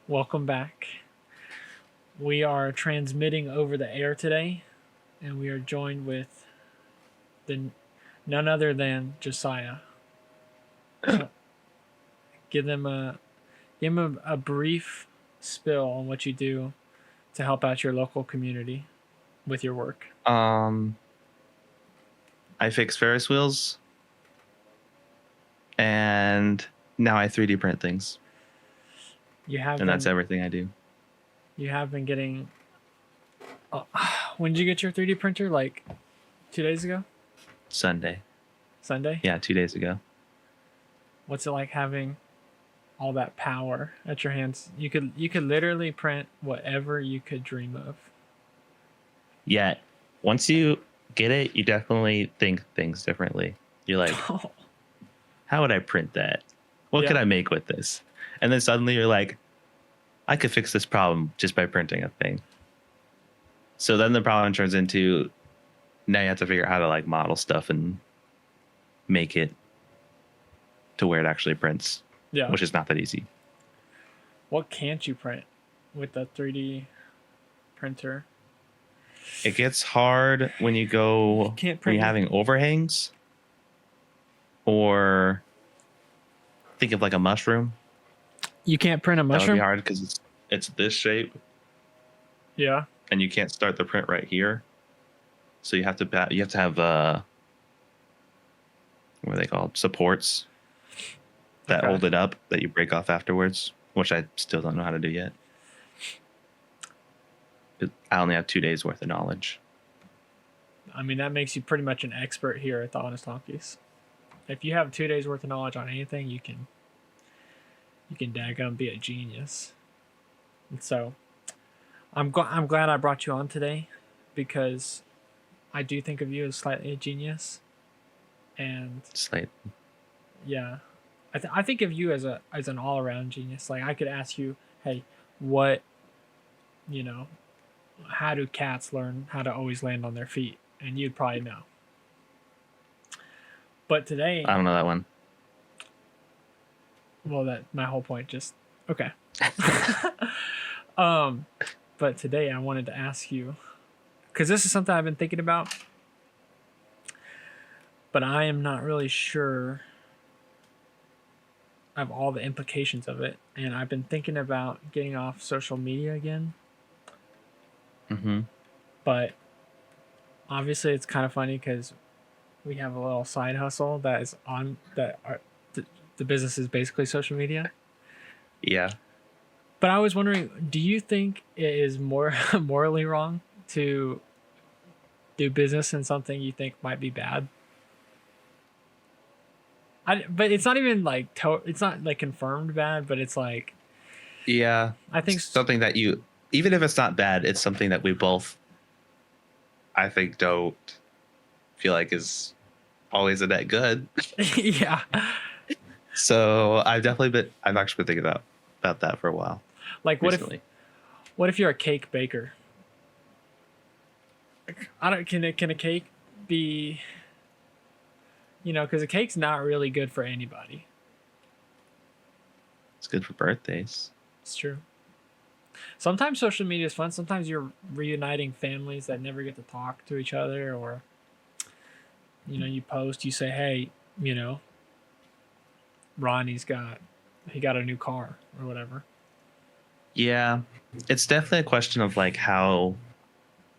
Welcome back. We are transmitting over the air today, and we are joined with the none other than Josiah. So give them a brief spill on what you do to help out your local community with your work. I fix Ferris wheels, and now I 3D print things, that's everything I do. You have been getting. When did you get your 3D printer? Like 2 days ago? Sunday. Sunday? Yeah, 2 days ago. What's it like having all that power at your hands? You could literally print whatever you could dream of. Yeah, once you get it, you definitely think things differently. You're like, how would I print that? What could I make with this? And then suddenly you're like, I could fix this problem just by printing a thing. So then the problem turns into, now you have to figure out how to like model stuff and make it to where it actually prints. Yeah. Which is not that easy. What can't you print with the 3D printer? It gets hard when you go when you're having overhangs, or think of like a mushroom. You can't print a mushroom? That would be hard because it's this shape. Yeah. And you can't start the print right here. So you have to have what are they called? Supports that hold it up that you break off afterwards, which I still don't know how to do yet. I only have 2 days worth of knowledge. I mean, that makes you pretty much an expert here at the Honest Honkies. If you have 2 days worth of knowledge on anything, you can daggum be a genius. And so I'm glad I brought you on today, because I do think of you as slightly a genius. And slightly. Yeah. I think of you as an all-around genius. Like, I could ask you, hey, how do cats learn how to always land on their feet? And you'd probably know. But today, I don't know that one. Well, that my whole point just okay. But today I wanted to ask you, because this is something I've been thinking about, but I am not really sure of all the implications of it, and I've been thinking about getting off social media again. Mm-hmm. But obviously, it's kind of funny because we have a little side hustle that is on that. The business is basically social media. Yeah. But I was wondering, do you think it is more morally wrong to do business in something you think might be bad? But it's not even like it's not like confirmed bad, but it's like, yeah, I think something that you, even if it's not bad, it's something that we both, I think, don't feel like is always a net good. Yeah. So I've actually been thinking about that for a while. Like, what if you're a cake baker? Can a cake be, because a cake's not really good for anybody. It's good for birthdays. It's true. Sometimes social media is fun. Sometimes you're reuniting families that never get to talk to each other, or you post, you say, hey, Ronnie's got a new car or whatever. Yeah, it's definitely a question of like how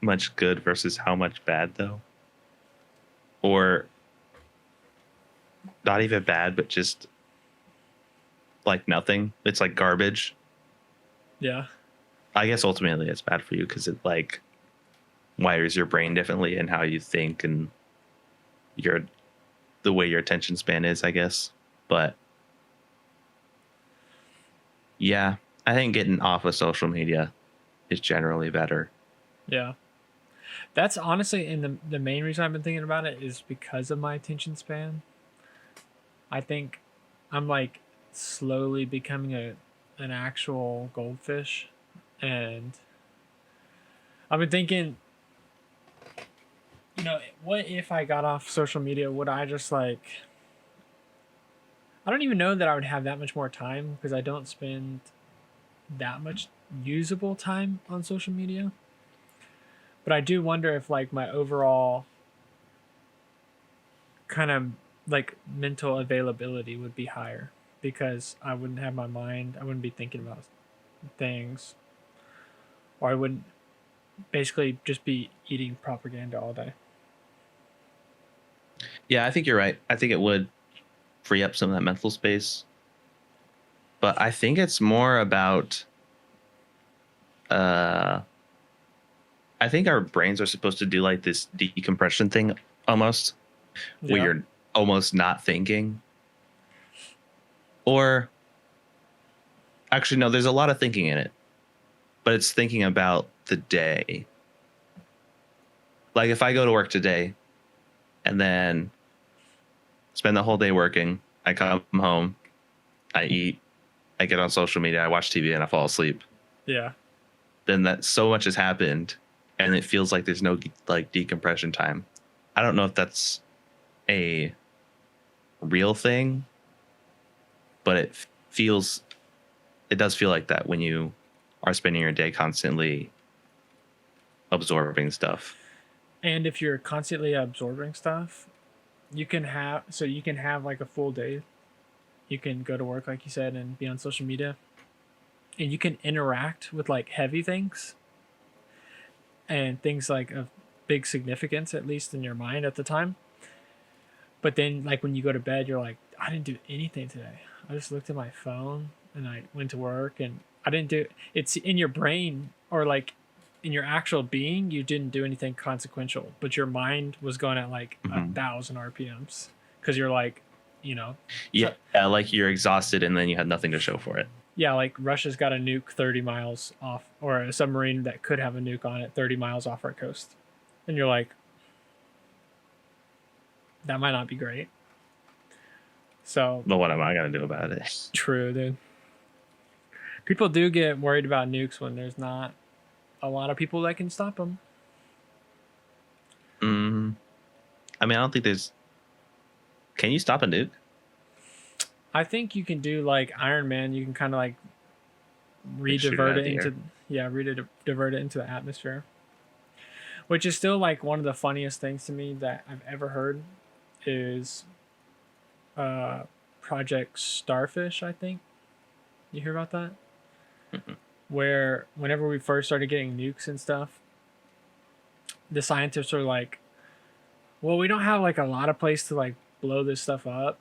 much good versus how much bad, though. Or not even bad, but just like nothing. It's like garbage. Yeah. I guess ultimately it's bad for you because it like wires your brain differently and how you think and the way your attention span is, I guess. But yeah, I think getting off of social media is generally better. Yeah. That's honestly, and the main reason I've been thinking about it is because of my attention span. I think I'm like slowly becoming an actual goldfish, and I've been thinking, what if I got off social media? Would I just like, I don't even know that I would have that much more time, because I don't spend that much usable time on social media. But I do wonder if like my overall kind of like mental availability would be higher because I wouldn't have my mind, I wouldn't be thinking about things, or I wouldn't basically just be eating propaganda all day. Yeah, I think you're right. I think it would free up some of that mental space. But I think it's more about I think our brains are supposed to do like this decompression thing almost, where Yeah. you're almost not thinking. Or actually no, there's a lot of thinking in it. But it's thinking about the day. Like if I go to work today and then spend the whole day working, I come home, I eat, I get on social media, I watch TV, and I fall asleep. Yeah. Then that so much has happened, and it feels like there's no like decompression time. I don't know if that's a real thing, but it does feel like that when you are spending your day constantly absorbing stuff. And if you're constantly absorbing stuff, you can have like a full day. You can go to work, like you said, and be on social media, and you can interact with like heavy things and things like of big significance, at least in your mind at the time. But then, like when you go to bed, you're like, I didn't do anything today. I just looked at my phone and I went to work, and I didn't do. It's in your brain, or like in your actual being, you didn't do anything consequential, but your mind was going at like 1,000 RPMs because you're like, you know, yeah, like you're exhausted and then you had nothing to show for it. yeah, like Russia's got a nuke 30 miles off, or a submarine that could have a nuke on it 30 miles off our coast. And you're like, that might not be great. So, But what am I going to do about it? true, dude. People do get worried about nukes when there's not a lot of people that can stop them. I mean, I don't think there's. Can you stop a nuke? I think you can do like Iron Man. You can kind of like Shoot it divert out it of the into divert it into the atmosphere, which is still like one of the funniest things to me that I've ever heard is Project Starfish. I think you hear about that, where whenever we first started getting nukes and stuff, the scientists are like, well, we don't have like a lot of place to like blow this stuff up,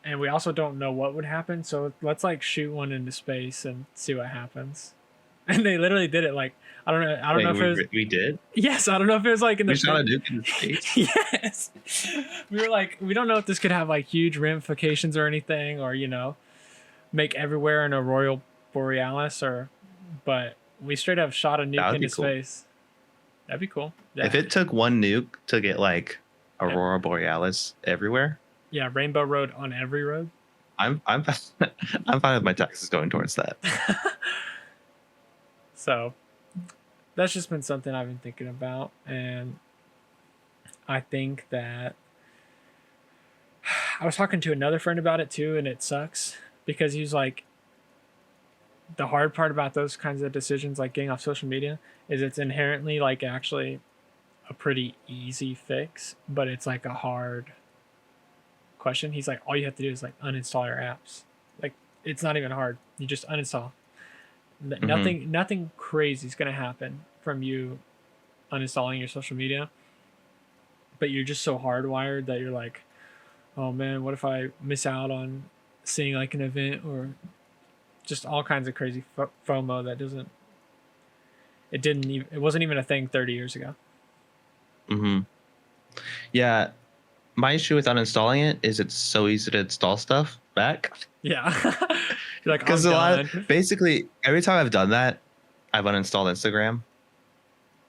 and we also don't know what would happen, so let's like shoot one into space and see what happens. And they literally did it. Like, I don't know if it was, we did. yes, I don't know if it was like in the We shot a nuke in space. yes, we were like, we don't know if this could have like huge ramifications or anything, or make everywhere in Aurora Borealis, but we straight up shot a nuke into space. That'd be cool. Yeah. If it took one nuke to get like Aurora Borealis everywhere, yeah, Rainbow Road on every road. I'm I'm fine with my taxes going towards that. So that's just been something I've been thinking about, and I think that I was talking to another friend about it too, and it sucks because he was like, the hard part about those kinds of decisions, like getting off social media, is it's inherently like actually a pretty easy fix, but it's like a hard question. He's like, all you have to do is like uninstall your apps. Like, it's not even hard. You just uninstall. Nothing crazy is gonna happen from you uninstalling your social media, but you're just so hardwired that you're like, oh man, what if I miss out on seeing like an event, or just all kinds of crazy FOMO that it wasn't even a thing 30 years ago. Yeah, my issue with uninstalling it is it's so easy to install stuff back. Yeah. You're like, because basically every time I've done that, I've uninstalled Instagram.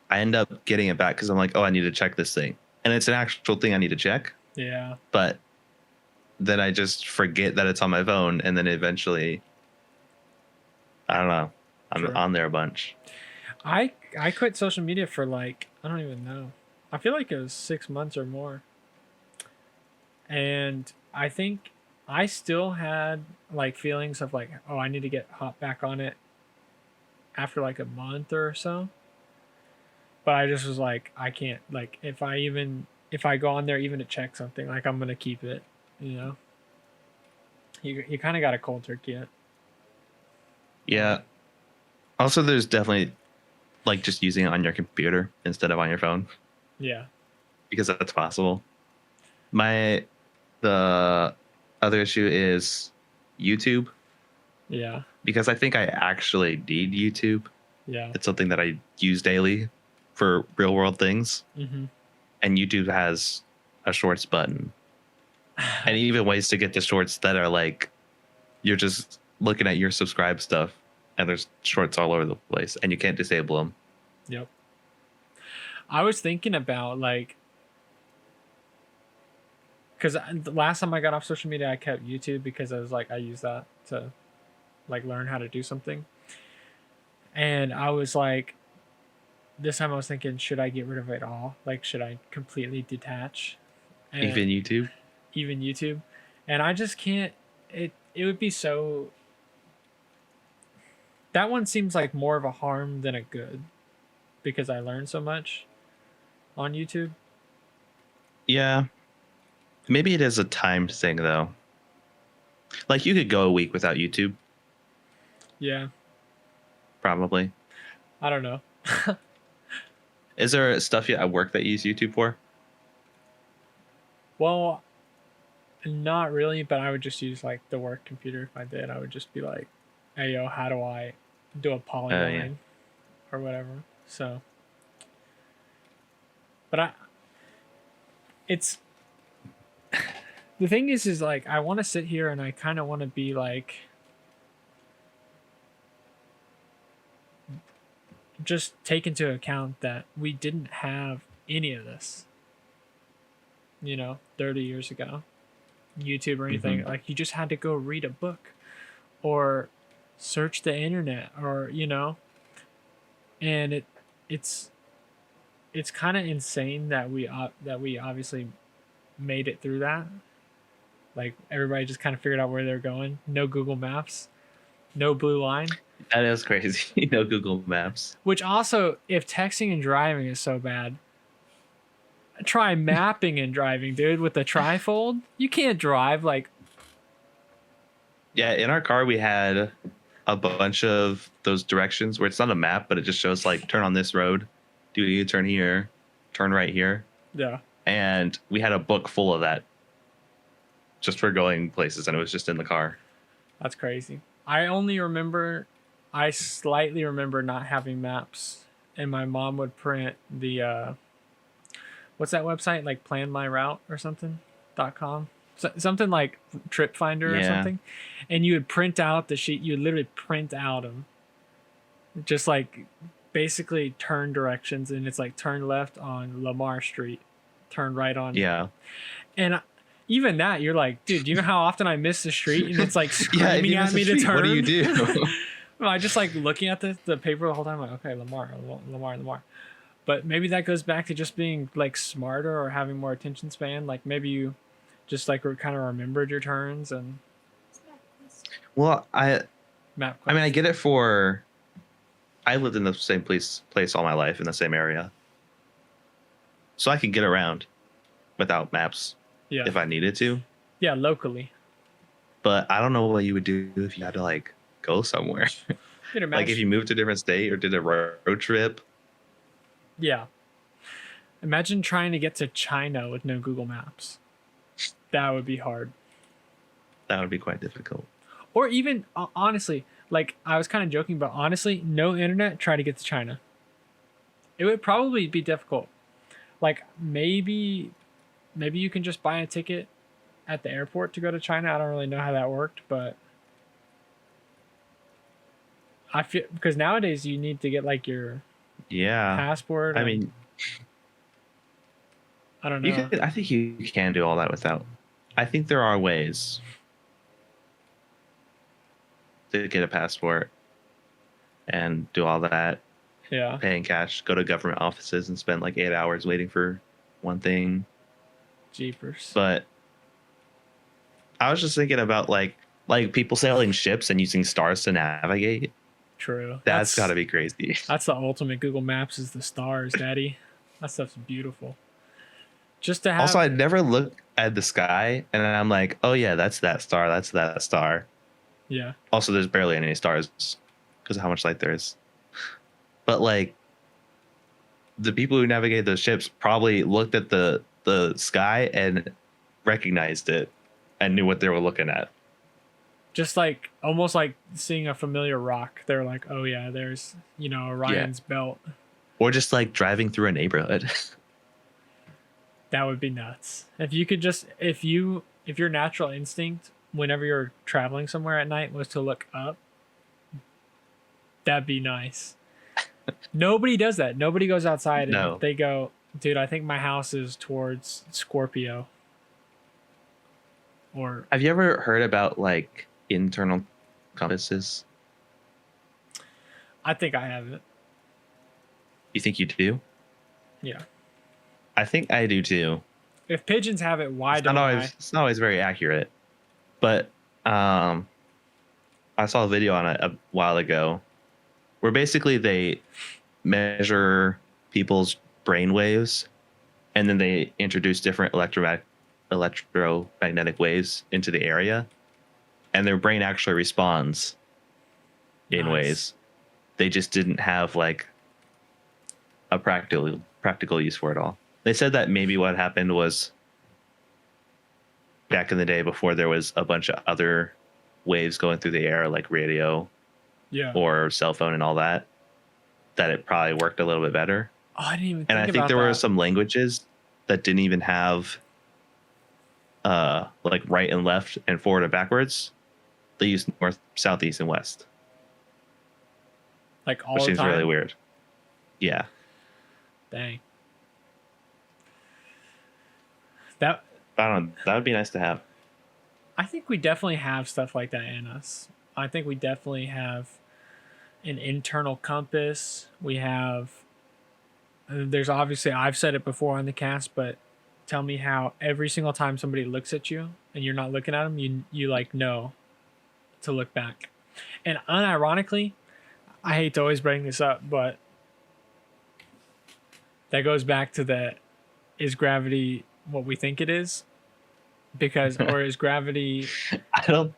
I end up getting it back because I'm like, oh, I need to check this thing, and it's an actual thing I need to check. Yeah. But then I just forget that it's on my phone, and then eventually, I don't know, I'm on there a bunch. I quit social media for like, I don't even know. I feel like it was 6 months or more. And I think I still had like feelings of like, oh, I need to get hop back on it. after like a month or so. But I just was like, I can't, like, if I go on there even to check something, like, I'm gonna keep it, you know. You kind of got a cold turkey it. Yeah. Also, there's definitely like just using it on your computer instead of on your phone Yeah. because that's possible. The other issue is YouTube Yeah. because I think I actually need YouTube. Yeah. It's something that I use daily for real world things. Mm-hmm. And YouTube has a shorts button and even ways to get the shorts that are like you're just looking at your subscribe stuff and there's shorts all over the place and you can't disable them. Yep. I was thinking about like, because the last time I got off social media, I kept YouTube because I was like, I use that to like learn how to do something. And I was like, this time I was thinking, should I get rid of it all? Like, should I completely detach? And Even YouTube. Even YouTube. And I just can't. It would be so. That one seems like more of a harm than a good, because I learned so much on YouTube. Yeah. Maybe it is a time thing though. Like you could go a week without YouTube. Yeah. Probably. I don't know. Is there stuff at work that you use YouTube for? Well, not really, but I would just use like the work computer if I did. I would just be like, hey, yo, how do I do a polyline or whatever? So, but it's, the thing is like, I want to sit here and I kind of want to be like, just take into account that we didn't have any of this, 30 years ago, YouTube or anything. Mm-hmm. Like, you just had to go read a book or search the internet or, and it's kind of insane that we obviously made it through that. Like, everybody just kind of figured out where they're going. No Google Maps, no blue line. That is crazy. No Google Maps. Which also, if texting and driving is so bad, try mapping and driving, dude, with the trifold. You can't drive like. Yeah, in our car we had a bunch of those directions where it's not a map, but it just shows like turn on this road, do a U-turn here, turn right here. Yeah. And we had a book full of that just for going places, and it was just in the car. That's crazy. I slightly remember not having maps, and my mom would print the what's that website, like Plan My Route or something.com, something like Trip Finder or something, and you would print out the sheet. You would literally print out them, just like basically turn directions, and it's like turn left on Lamar Street, turn right on. Yeah. And even that, you're like, dude, do you know how often I miss the street? And it's like screaming at me to turn. What do you do? Well, I just like looking at the paper the whole time. Like, okay, Lamar. But maybe that goes back to just being like smarter or having more attention span. Like maybe you just like kind of remembered your turns and. Well, I mean, I get it for. I lived in the same place all my life in the same area, so I can get around without maps. Yeah. If I needed to. Yeah, locally. But I don't know what you would do if you had to like go somewhere. Like if you moved to a different state or did a road trip. Yeah. Imagine trying to get to China with no Google Maps. That would be hard. That would be quite difficult. Or even, honestly, like I was kind of joking, but honestly, no internet, try to get to China. It would probably be difficult. Like maybe you can just buy a ticket at the airport to go to China. I don't really know how that worked, but I feel because nowadays you need to get like your passport. I mean, I don't know. I think you can do all that without. I think there are ways to get a passport and do all that. Yeah. Pay in cash, go to government offices and spend like 8 hours waiting for one thing. Jeepers. But I was just thinking about like people sailing ships and using stars to navigate. True. That's got to be crazy. That's the ultimate Google Maps is the stars, Daddy. That stuff's beautiful. Just to have. Also, I never look at the sky and then I'm like, oh yeah, that's that star. That's that star. Yeah. Also, there's barely any stars because of how much light there is. But like, the people who navigate those ships probably looked at the sky and recognized it and knew what they were looking at. Just like almost like seeing a familiar rock. They're like, oh yeah, there's Orion's belt. Or just like driving through a neighborhood. That would be nuts. If you could just if your natural instinct whenever you're traveling somewhere at night was to look up, that'd be nice. Nobody does that. Nobody goes outside and they go, dude, I think my house is towards Scorpio. Or have you ever heard about like internal compasses? I think I have it. You think you do? Yeah. I think I do too. If pigeons have it, why don't I? It's not always very accurate. But I saw a video on it a while ago where basically they measure people's brain waves and then they introduce different electromagnetic waves into the area and their brain actually responds in ways. They just didn't have like a practical use for it all. They said that maybe what happened was back in the day before there was a bunch of other waves going through the air like radio or cell phone and all that it probably worked a little bit better. Oh, I didn't even think and I think there were some languages that didn't even have like right and left and forward and backwards. They used north, south, east, and west. Like all which the seems time? really weird. Yeah. Dang. That would be nice to have. I think we definitely have stuff like that in us. I think we definitely have an internal compass. We have. There's obviously, I've said it before on the cast, but tell me how every single time somebody looks at you and you're not looking at them, you like know to look back. And unironically, I hate to always bring this up, but that goes back to is gravity what we think it is? Because, or is gravity? I don't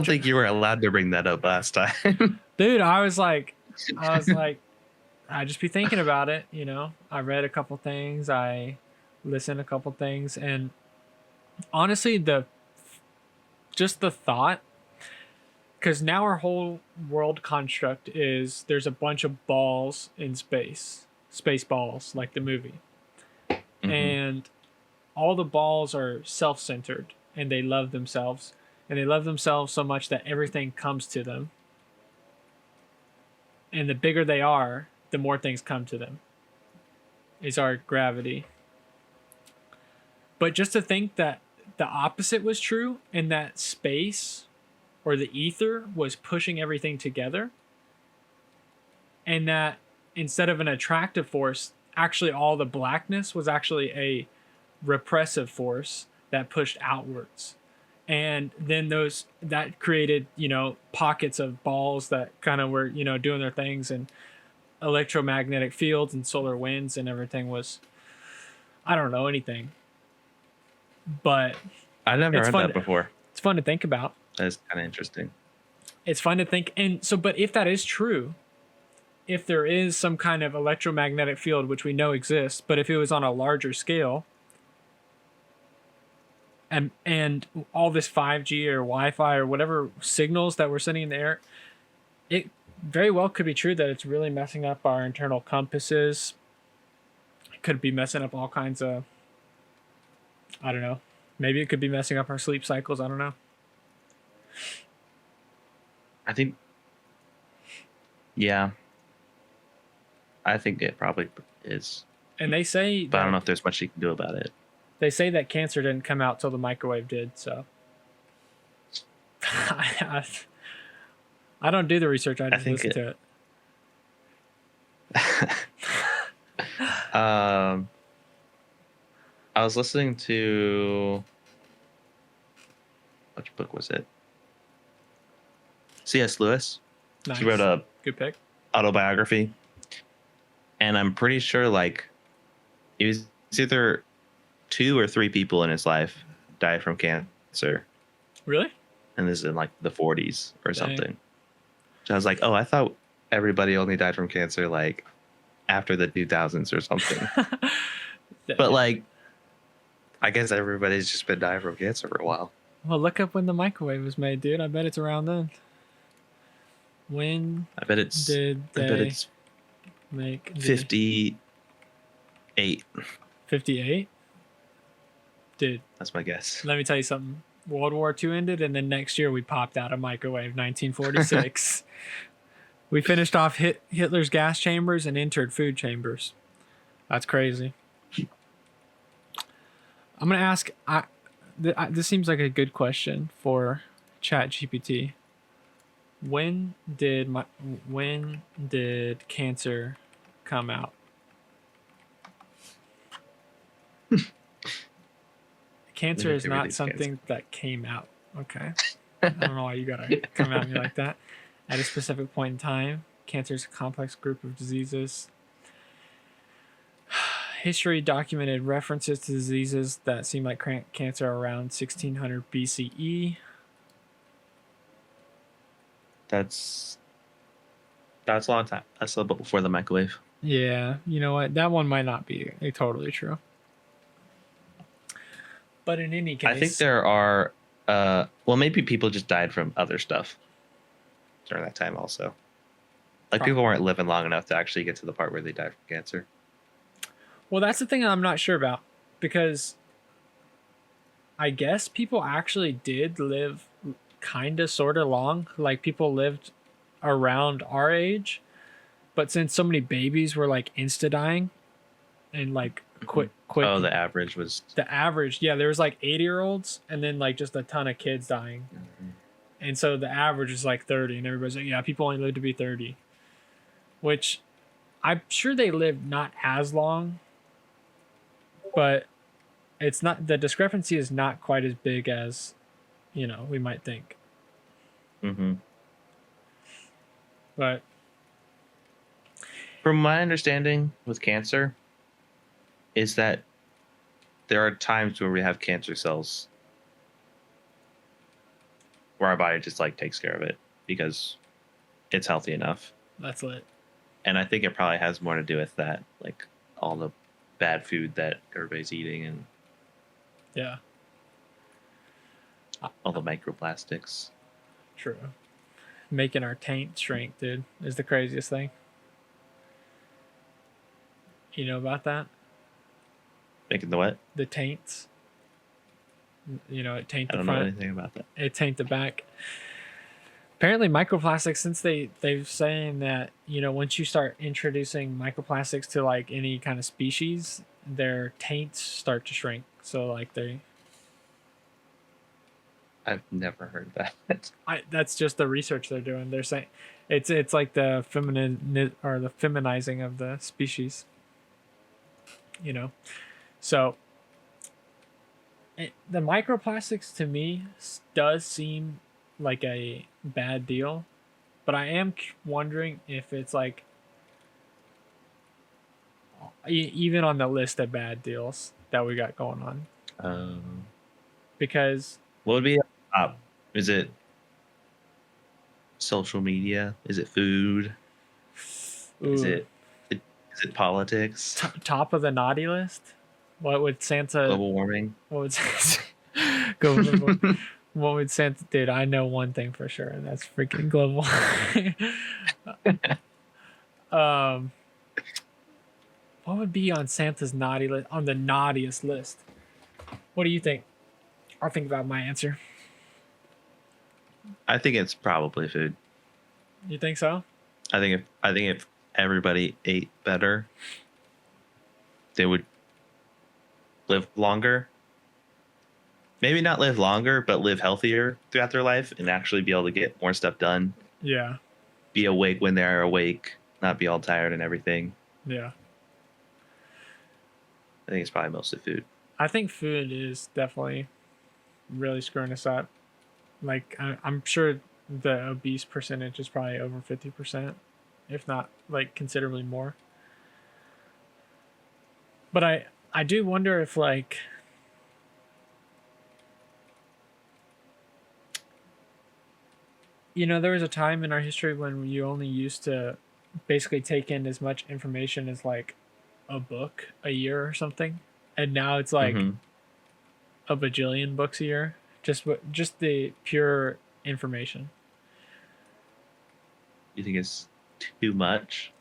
think you were allowed to bring that up last time. Dude, I was like, I just be thinking about it. I read a couple things, I listened a couple things, and honestly, just the thought, because now our whole world construct is there's a bunch of balls in space balls, like the movie, and all the balls are self-centered and they love themselves, and they love themselves so much that everything comes to them. And the bigger they are, the more things come to them. Is our gravity. But just to think that the opposite was true and that space or the ether was pushing everything together, and that instead of an attractive force, actually all the blackness was actually a repressive force that pushed outwards, and then that created pockets of balls that kind of were doing their things, and electromagnetic fields and solar winds and everything was, I don't know anything, but I never heard that before. It's fun to think about. That's kind of interesting. It's fun to think, and so, but if that is true, if there is some kind of electromagnetic field which we know exists, but if it was on a larger scale, and all this 5G or Wi-Fi or whatever signals that we're sending in the air, it very well could be true that it's really messing up our internal compasses. It could be messing up all kinds of, I don't know. Maybe it could be messing up our sleep cycles. I don't know. I think, yeah. I think it probably is. And they say, but I don't know if there's much you can do about it. They say that cancer didn't come out till the microwave did, so I don't do the research. I just listen to it. I was listening to, which book was it? C.S. Lewis. Nice. He wrote a Good pick. autobiography, and I'm pretty sure like it was either 2 or 3 people in his life died from cancer, Really? and this is in like the 40s or Dang. something. So I was like, oh, I thought everybody only died from cancer like after the 2000s or something. But like, I guess everybody's just been dying from cancer for a while. Well, look up when the microwave was made, dude. I bet it's around then. When I bet it's did I bet they it's make the 58. 58? Dude, That's my guess. let me tell you something. World War II ended, and then next year we popped out a microwave, 1946. We finished off Hitler's gas chambers and entered food chambers. That's crazy. I'm going to ask... this seems like a good question for ChatGPT. When did cancer come out? Cancer is not something that came out. Okay. I don't know why you gotta come at me like that. At a specific point in time, cancer is a complex group of diseases. History documented references to diseases that seem like cancer around 1600 BCE. That's a long time. That's a little bit before the microwave. Yeah, you know what? That one might not be totally true. But in any case, I think there are. Well, maybe people just died from other stuff during that time. Also, like people weren't living long enough to actually get to the part where they died from cancer. Well, that's the thing I'm not sure about, because I guess people actually did live kind of sort of long. Like people lived around our age, but since so many babies were like insta dying and like quick. Oh, the average was yeah, there was like 80-year-olds and then like just a ton of kids dying. And so the average is like 30, and everybody's like, yeah, people only live to be 30, which I'm sure they lived not as long, but it's not, the discrepancy is not quite as big as, you know, we might think. But from my understanding with cancer is that there are times where we have cancer cells where our body just like takes care of it because it's healthy enough. That's lit. And I think it probably has more to do with that, like all the bad food that everybody's eating and yeah, all the microplastics. True. Making our taint shrink, dude, is the craziest thing. You know about that? Making the what? The taints. You know, it taint the front. I don't know anything about that. It taint the back. Apparently microplastics, since they've saying that, you know, once you start introducing microplastics to like any kind of species, their taints start to shrink. So like I've never heard that. That's just the research they're doing. They're saying it's like the feminizing of the species. You know, so the microplastics to me does seem like a bad deal, but I am wondering if it's like even on the list of bad deals that we got going on. Because what would be up? Is it social media? Is it food? Ooh. Is it politics? Top of the naughty list? What would Santa? Global warming. What would Santa? What would Santa? Dude, I know one thing for sure, and that's freaking global. What would be on Santa's naughty list? On the naughtiest list? What do you think? I'll think about my answer. I think it's probably food. You think so? I think if everybody ate better, they would live longer. Maybe not live longer, but live healthier throughout their life and actually be able to get more stuff done. Yeah. Be awake when they're awake, not be all tired and everything. Yeah. I think it's probably mostly food. I think food is definitely really screwing us up. Like, I'm sure the obese percentage is probably over 50%. if not like considerably more. But I do wonder if like there was a time in our history when you only used to basically take in as much information as like a book a year or something, and now it's like Mm-hmm. a bajillion books a year, just the pure information. You think it's too much?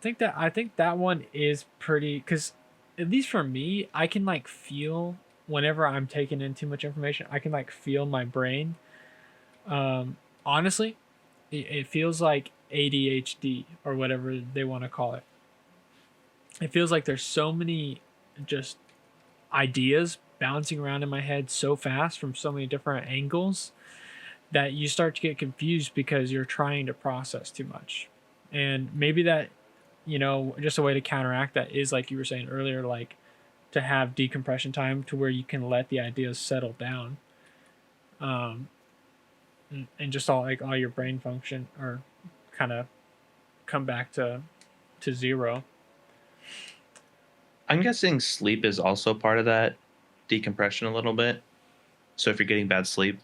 I think that one is pretty, because at least for me, I can like feel whenever I'm taking in too much information, I can like feel my brain. Honestly, it feels like ADHD or whatever they want to call it. It feels like there's so many just ideas bouncing around in my head so fast from so many different angles that you start to get confused because you're trying to process too much. And maybe that, just a way to counteract that is like you were saying earlier, like to have decompression time to where you can let the ideas settle down. Um, and just all your brain function or kind of come back to zero. I'm guessing sleep is also part of that decompression a little bit. So if you're getting bad sleep,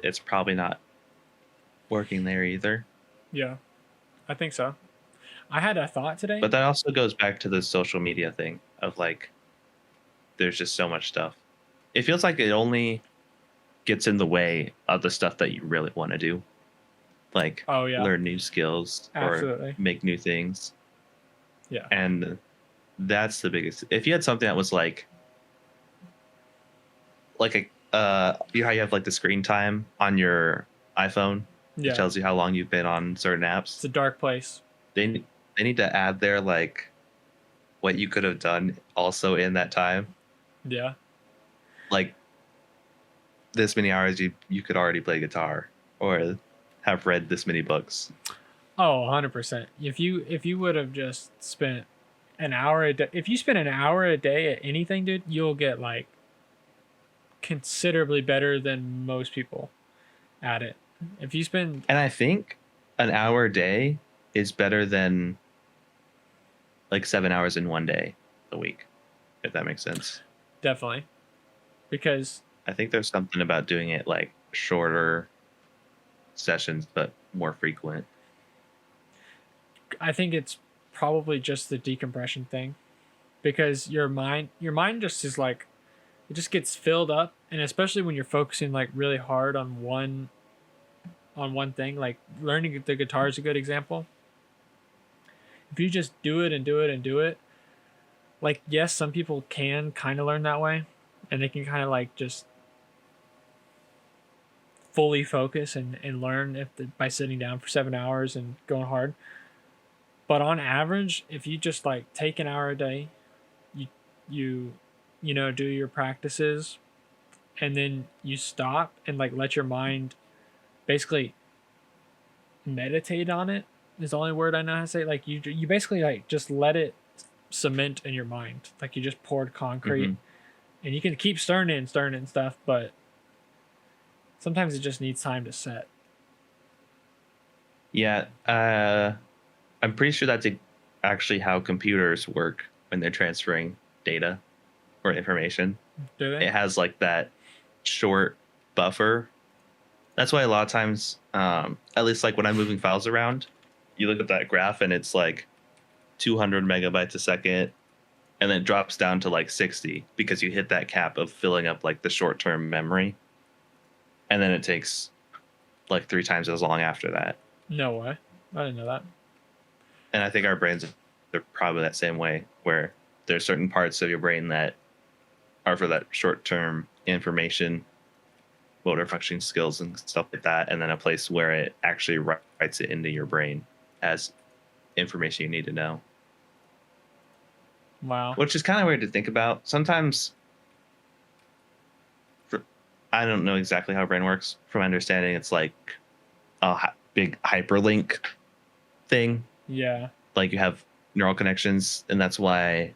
it's probably not working there either. Yeah, I think so. I had a thought today. But that also goes back to the social media thing of like, there's just so much stuff. It feels like it only gets in the way of the stuff that you really want to do, like Oh yeah, learn new skills or absolutely. make new things. Yeah, And that's the biggest. If you had something that was like a you how you have like the screen time on your iPhone, it yeah. tells you how long you've been on certain It's apps. a dark place. They need to add there like what you could have done also in that time. Yeah. Like this many hours you could already play guitar or have read this many books. Oh, 100%. If you would have just spent an hour a day, if you spend an hour a day at anything, dude, you'll get like considerably better than most people at it. If you spend, And I think an hour a day is better than like 7 hours in one day a week, if that makes sense. definitely, because I think there's something about doing it like shorter sessions, but more frequent. I think it's probably just the decompression thing, because your mind just is like, it just gets filled up, and especially when you're focusing like really hard on one thing, like learning the guitar is a good example. If you just do it and do it and do it, like yes, some people can kind of learn that way, and they can kind of like just fully focus and learn by sitting down for 7 hours and going hard. But on average, if you just like take an hour a day, you you do your practices, and then you stop and like let your mind basically meditate on it, is the only word I know how to say. Like you basically like just let it cement in your mind, like you just poured concrete, Hmm. and you can keep stirring it and stirring it and stuff, but sometimes it just needs time to set. Yeah, I'm pretty sure that's actually how computers work when they're transferring data or information. Do they? It has like that short buffer. That's why a lot of times, at least like when I'm moving files around, you look at that graph and it's like 200 megabytes a second, and then it drops down to like 60 because you hit that cap of filling up like the short term memory. And then it takes like 3 times as long after that. No way. I didn't know that. And I think our brains are probably that same way, where there's certain parts of your brain that are for that short term information, motor functioning skills and stuff like that, and then a place where it actually writes it into your brain as information you need to know, Wow. which is kind of weird to think about sometimes. I don't know exactly how our brain works. From my understanding, it's like a big hyperlink thing. Yeah. Like you have neural connections, and that's why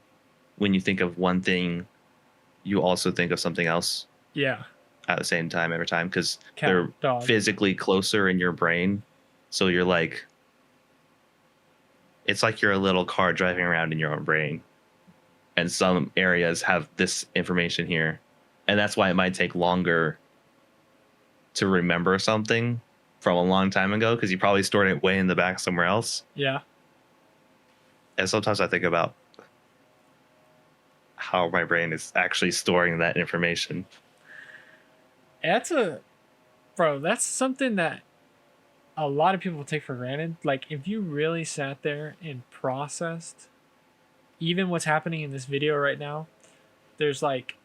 when you think of one thing, you also think of something else Yeah. at the same time every time, because Cat, they're dog. physically closer in your brain. So you're like it's like you're a little car driving around in your own brain, and some areas have this information here, and that's why it might take longer to remember something from a long time ago because you probably stored it way in the back somewhere else. Yeah. And sometimes I think about how my brain is actually storing that information. That's that's something that a lot of people take for granted. Like, if you really sat there and processed even what's happening in this video right now, there's like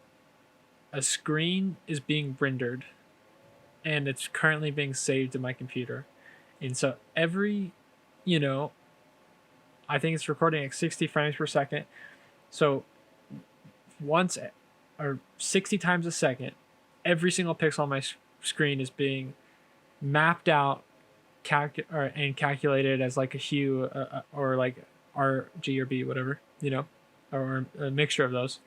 a screen is being rendered and it's currently being saved to my computer. And so every, you know, I think it's recording at 60 frames per second. So once or 60 times a second, every single pixel on my screen is being mapped out and calculated as like a hue or like R, G, or B, whatever, you know, or a mixture of those.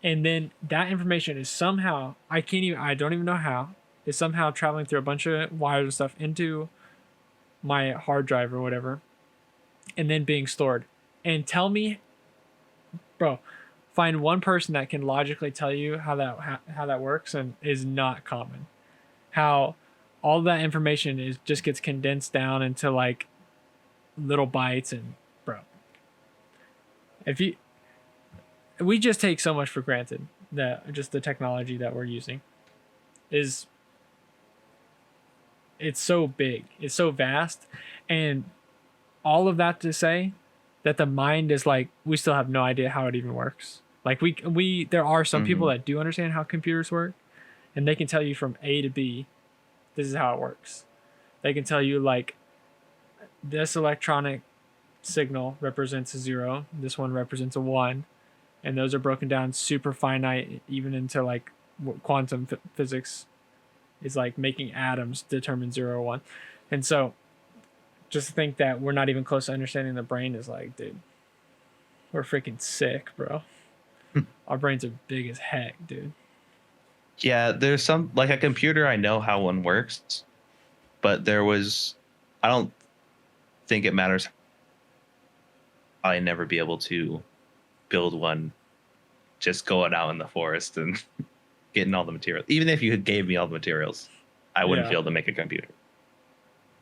And then that information is somehow, I don't even know how, is somehow traveling through a bunch of wires and stuff into my hard drive or whatever, and then being stored. And tell me, bro, find one person that can logically tell you how that works, and is not common. How all that information just gets condensed down into like little bytes, and bro, we just take so much for granted that just the technology that we're using it's so big, it's so vast, and all of that to say that the mind is like, we still have no idea how it even works. Like there are some people that do understand how computers work, and they can tell you from A to B, this is how it works. They can tell you like, this electronic signal represents a 0, this one represents a 1, and those are broken down super finite, even into like quantum physics is like making atoms determine 0 or 1. And so just to think that we're not even close to understanding the brain is like, dude, we're freaking sick, bro. Our brains are big as heck, dude. Yeah, there's some, like a computer, I know how one works, but I don't think it matters. I never be able to build one just going out in the forest and getting all the materials. Even if you gave me all the materials, I wouldn't be able to make a computer.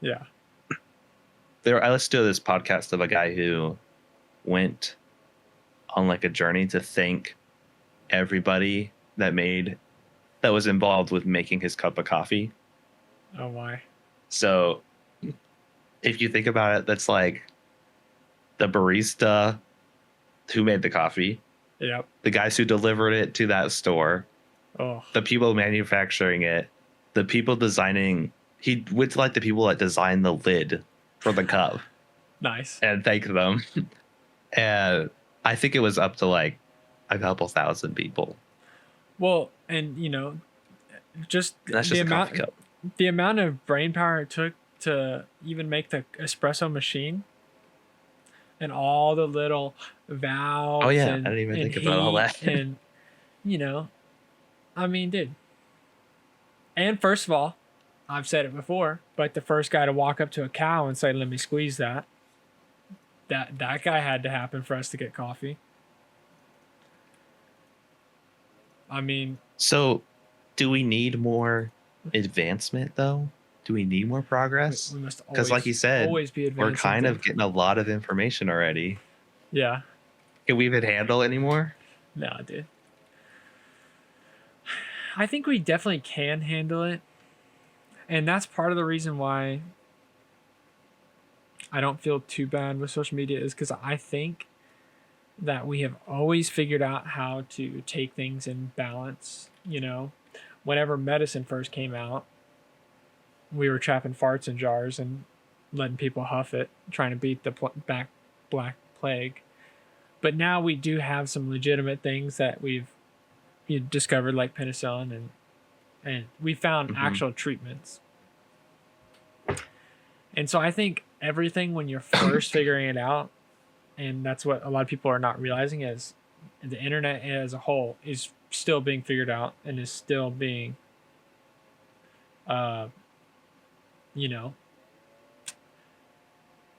Yeah. I listened to this podcast of a guy who went on like a journey to thank everybody that was involved with making his cup of coffee. Oh my. So if you think about it, that's like the barista who made the coffee. Yep. The guys who delivered it to that store. Oh. The people manufacturing it. The people designing. He went to like the people that designed the lid for the cup. Nice. And thank them. And I think it was up to like a couple thousand people. Well, and you know, just that's just the amount of brain power it took to even make the espresso machine, and all the little valves. Oh yeah, I didn't even think about all that. And you know, I mean, dude. And first of all, I've said it before, but the first guy to walk up to a cow and say, "Let me squeeze that." That guy had to happen for us to get coffee. I mean, so do we need more advancement though? Do we need more progress? We must because like you said, we're kind of getting a lot of information already. Yeah. Can we even handle anymore? No, dude. I think we definitely can handle it. And that's part of the reason why I don't feel too bad with social media, is because I think that we have always figured out how to take things in balance. You know, whenever medicine first came out, we were trapping farts in jars and letting people huff it, trying to beat the Black Plague. But now we do have some legitimate things that we've discovered, like penicillin, and we found actual treatments. And so I think everything, when you're first figuring it out, and that's what a lot of people are not realizing, is the internet as a whole is still being figured out and is still being,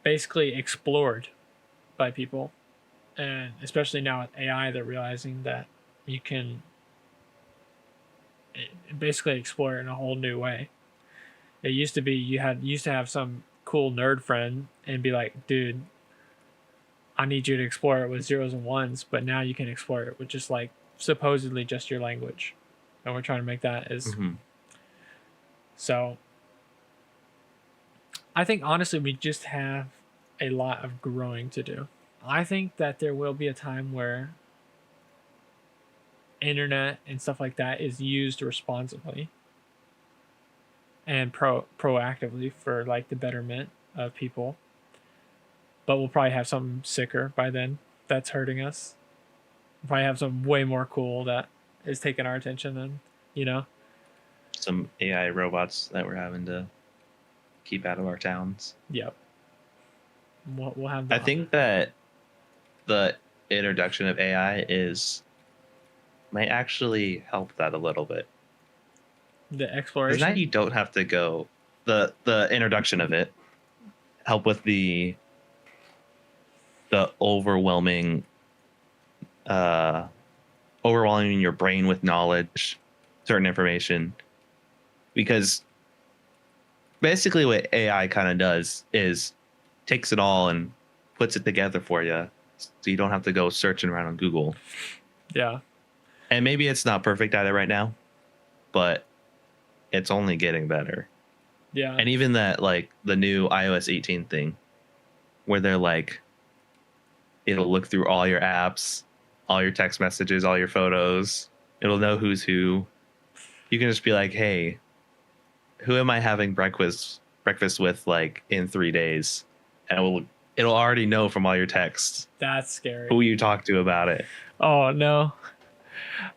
basically explored by people, and especially now with AI, they're realizing that you can basically explore it in a whole new way. It used to be used to have some cool nerd friend and be like, dude, I need you to explore it with zeros and ones, but now you can explore it with just like supposedly just your language. And we're trying to make that as Hmm. so I think honestly we just have a lot of growing to do. I think that there will be a time where internet and stuff like that is used responsibly and proactively for like the betterment of people. But we'll probably have something sicker by then that's hurting us. We'll probably have something way more cool that is taking our attention than, you know? Some AI robots that we're having to keep out of our towns. Yep. We'll have I think that the introduction of AI might actually help that a little bit. the Because exploration. now you don't have to go the introduction of it help with the overwhelming overwhelming your brain with knowledge, certain information. Because basically what AI kind of does is takes it all and puts it together for you, so you don't have to go searching around on Google. Yeah. And maybe it's not perfect at it right now, but it's only getting better. Yeah. And even that, like the new iOS 18 thing, where they're like, it'll look through all your apps, all your text messages, all your photos. It'll know who's who. You can just be like, hey, who am I having breakfast with like in 3 days? And it'll already know from all your texts That's scary. who you talk to about it. Oh no.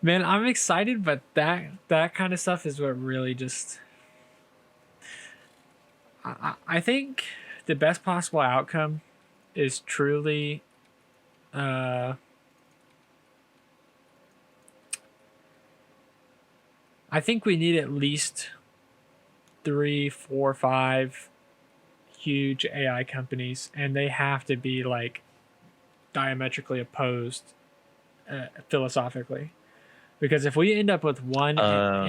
Man, I'm excited, but that kind of stuff is what really just I think the best possible outcome is truly I think we need at least 3, 4, 5 huge AI companies, and they have to be like diametrically opposed philosophically. Because if we end up with one AI,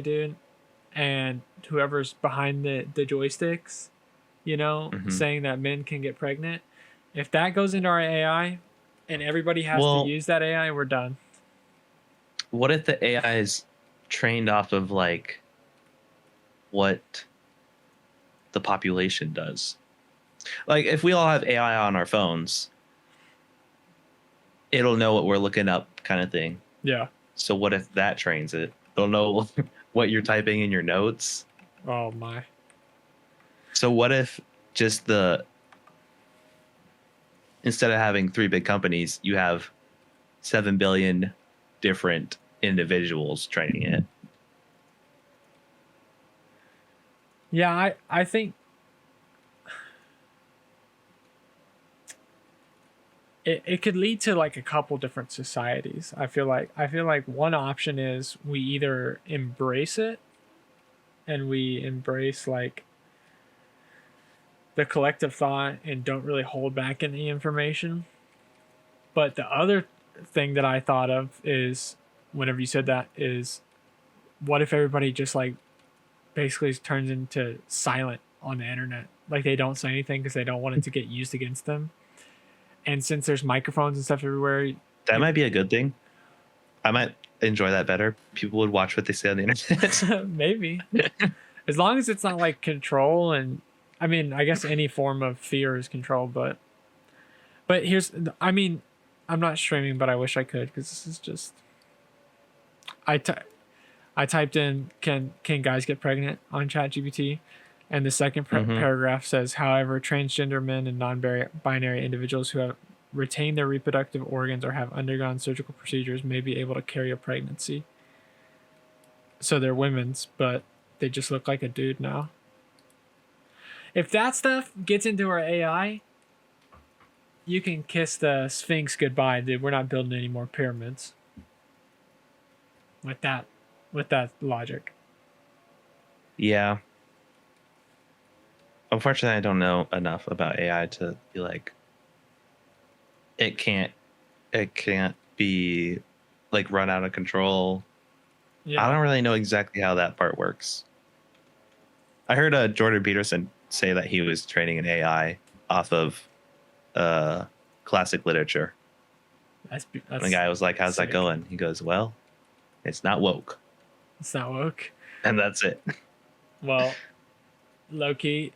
dude, and whoever's behind the joysticks, Mhm. saying that men can get pregnant, if that goes into our AI and everybody has to Well, use that AI, we're done. what if the AI is trained off of like what the population does? Like if we all have AI on our phones, it'll know what we're looking up, kind of thing. Yeah. So what if that trains it? It'll know what you're typing in your notes. Oh my. So what if just instead of having 3 big companies, you have 7 billion different individuals training it? Yeah, I think it could lead to like a couple different societies. I feel like one option is we either embrace it and we embrace like the collective thought and don't really hold back any information. But the other thing that I thought of is whenever you said that is what if everybody just like basically turns into silent on the internet? Like they don't say anything because they don't want it to get used against them. And since there's microphones and stuff everywhere, That might be a good thing. I might enjoy that better. People would watch what they say on the internet. maybe as long as it's not like control and I mean I guess any form of fear is control, but here's I mean I'm not streaming, but I wish I could because this is just I typed in can guys get pregnant on ChatGPT, and the second Mhm. paragraph says, however, transgender men and non-binary individuals who have retained their reproductive organs or have undergone surgical procedures may be able to carry a pregnancy. So they're women's, but they just look like a dude now. If that stuff gets into our AI, you can kiss the Sphinx goodbye, dude. We're not building any more pyramids. With that logic. Yeah. unfortunately, I don't know enough about AI to be like, it can't, it can't be like run out of control. I Yeah. don't really know exactly how that part works. I heard Jordan Peterson say that he was training an AI off of classic literature. That's And the guy was like, "How's that sick. going?" He goes, "Well, it's not woke," It's not woke. and that's it. Well, low key,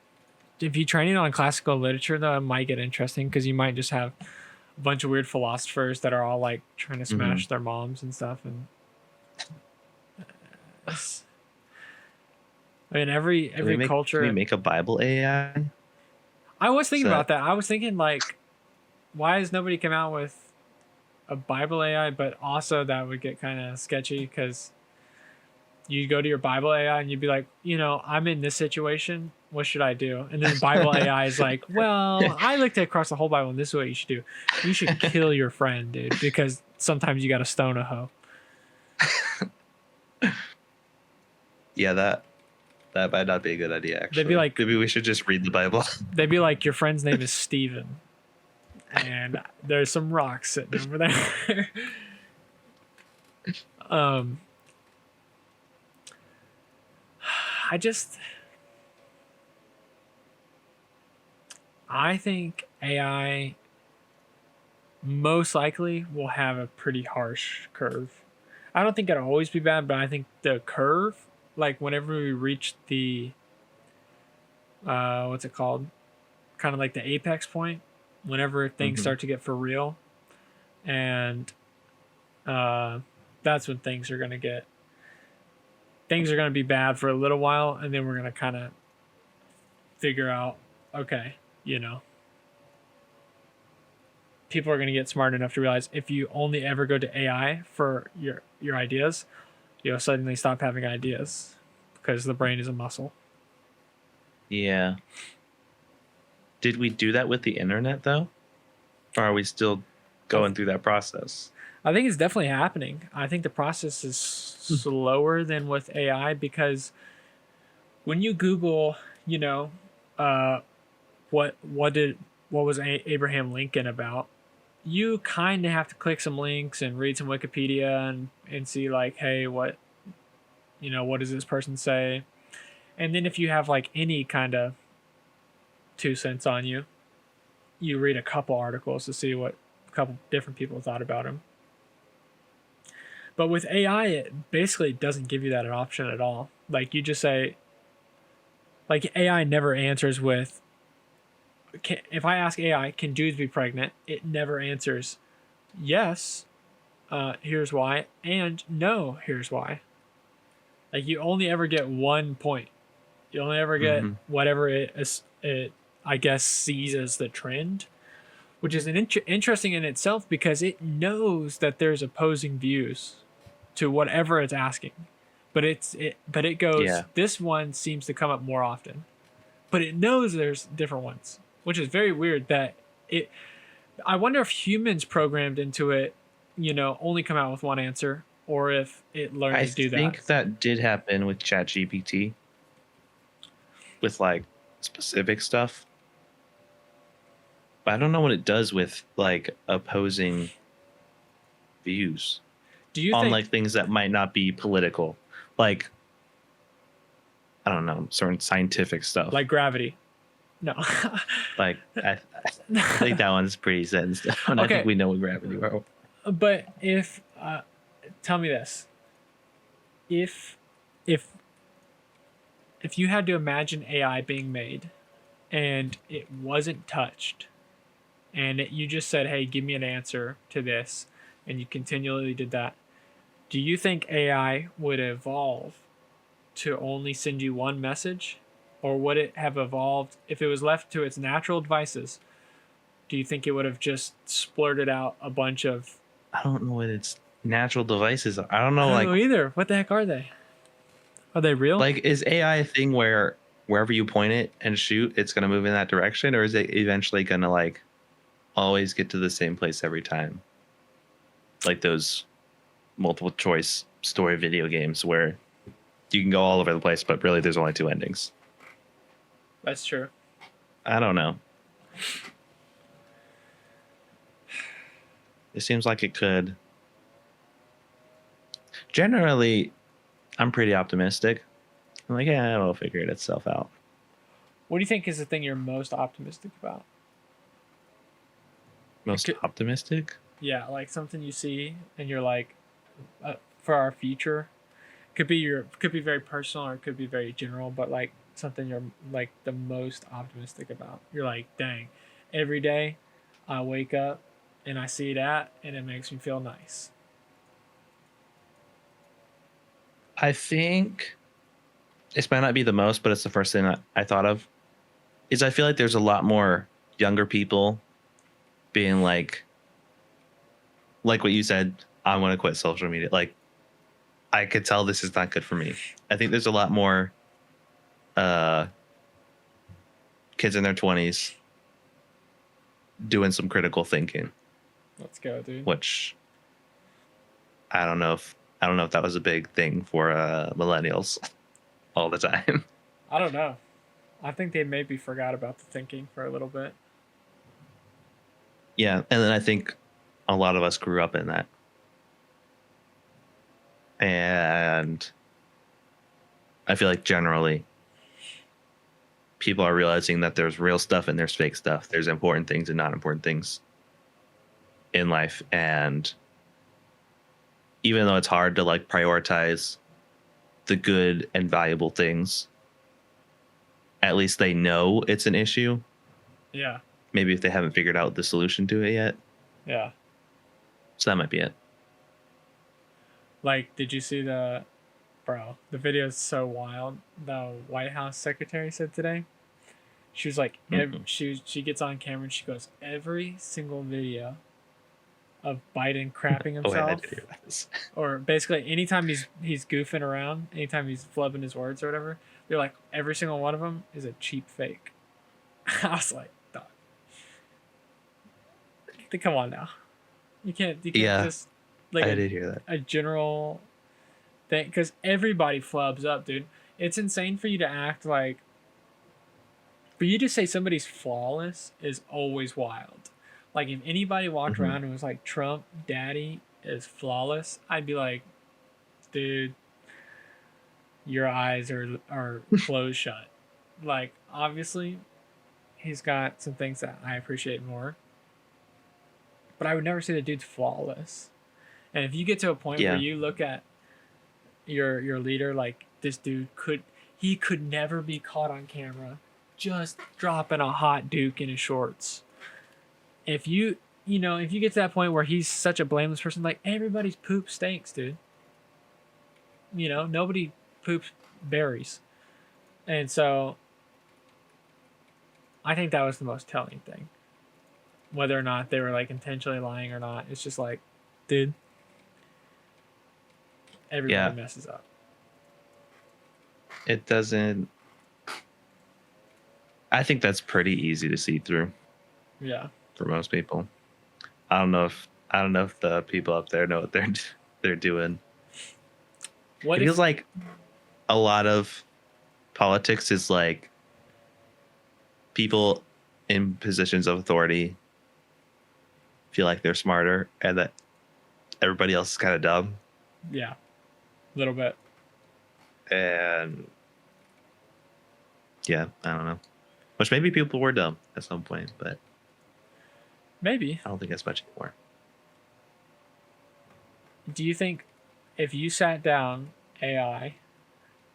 if you train it on classical literature, though, it might get interesting because you might just have a bunch of weird philosophers that are all like trying to smash their moms and stuff. And it's- I mean, every Can we culture. Can we make a Bible AI? I was thinking So- about that. I was thinking like, why has nobody come out with a Bible AI? But also that would get kind of sketchy because you go to your Bible AI and you'd be like, I'm in this situation. What should I do? And then Bible AI is like, well, I looked across the whole Bible and this is what you should do. You should kill your friend, dude, because sometimes you got to stone a hoe. Yeah, that might not be a good idea. Actually, They'd be like, maybe we should just read the Bible. they'd be like, your friend's name is Steven. And there's some rocks sitting over there. I think AI most likely will have a pretty harsh curve. I don't think it'll always be bad, but I think the curve, like whenever we reach the what's it called? Kind of like the apex point, whenever things start to get for real. And that's when things are gonna be bad for a little while, and then we're gonna kind of figure out, okay, people are going to get smart enough to realize if you only ever go to AI for your ideas, you'll suddenly stop having ideas because the brain is a muscle. Yeah. Did we do that with the internet though? Or are we still going through that process? I think it's definitely happening. I think the process is slower than with AI because when you Google, what was Abraham Lincoln about, you kind of have to click some links and read some Wikipedia and see like, hey, what does this person say? And then if you have like any kind of 2 cents on you, you read a couple articles to see what a couple different people thought about him. But with AI, it basically doesn't give you that an option at all. Like you just say, like AI never answers with, if I ask AI, can dudes be pregnant? It never answers yes, here's why, and no, here's why. Like you only ever get 1 point. You only ever get whatever it I guess sees as the trend, which is interesting in itself because it knows that there's opposing views to whatever it's asking, but it goes, this one seems to come up more often, but it knows there's different ones, which is very weird. I wonder if humans programmed into it, only come out with one answer, or if it learned to do that. I think that did happen with ChatGPT, with like specific stuff. But I don't know what it does with like opposing views. Do you on think, like things that might not be political, like I don't know, certain scientific stuff, like gravity? No. Like I think that one's pretty sense. And okay. I think we know what gravity is. But if tell me this, if you had to imagine AI being made and it wasn't touched, and you just said, hey, give me an answer to this, and you continually did that, do you think AI would evolve to only send you one message? Or would it have evolved, if it was left to its natural devices, do you think it would have just splurted out a bunch of... I don't know what its natural devices are. I don't know either. What the heck are they? Are they real? Like, is AI a thing where wherever you point it and shoot, it's going to move in that direction? Or is it eventually going to like always get to the same place every time? Like those multiple choice story video games where you can go all over the place, but really there's only 2 endings. That's true. I don't know. It seems like it could. Generally, I'm pretty optimistic. I'm like, yeah, it'll figure itself out. What do you think is the thing you're most optimistic about? Most optimistic? Yeah, like something you see and you're like, for our future. Could be very personal or it could be very general, but like something you're like the most optimistic about. You're like, dang, every day I wake up and I see that and it makes me feel nice. I think this might not be the most, but it's the first thing that I thought of. Is I feel like there's a lot more younger people being like what you said, I want to quit social media. Like, I could tell this is not good for me. I think there's a lot more kids in their 20s doing some critical thinking. Let's go, dude. Which I don't know if that was a big thing for millennials all the time. I don't know. I think they maybe forgot about the thinking for a little bit. Yeah, and then I think a lot of us grew up in that. And I feel like generally people are realizing that there's real stuff and there's fake stuff. There's important things and not important things in life. And even though it's hard to like prioritize the good and valuable things, at least they know it's an issue. Yeah. Maybe if they haven't figured out the solution to it yet. Yeah. So that might be it. Like, did you see the video is so wild. The White House secretary said today, she was like, she gets on camera and she goes, every single video of Biden crapping himself, or basically anytime he's goofing around, anytime he's flubbing his words or whatever, they're like, every single one of them is a cheap fake. I was like, dog. Come on now, you can't just like I did hear that. A general thing, because everybody flubs up, dude. It's insane for you to act like, for you to say somebody's flawless is always wild. Like, if anybody walked around and was like, Trump daddy is flawless, I'd be like, dude, your eyes are closed shut. Like, obviously he's got some things that I appreciate more, but I would never say the dude's flawless. And if you get to a point where you look at your leader like, this dude could never be caught on camera just dropping a hot Duke in his shorts. If you get to that point where he's such a blameless person, like, everybody's poop stinks, dude. Nobody poops berries. And so I think that was the most telling thing. Whether or not they were like intentionally lying or not, it's just like, dude, everybody messes up. It doesn't. I think that's pretty easy to see through. Yeah. For most people, I don't know if the people up there know what they're doing. It feels like a lot of politics is like people in positions of authority feel like they're smarter and that everybody else is kind of dumb. Yeah, a little bit. And yeah, I don't know. Which maybe people were dumb at some point, but maybe. I don't think that's much anymore. Do you think if you sat down AI,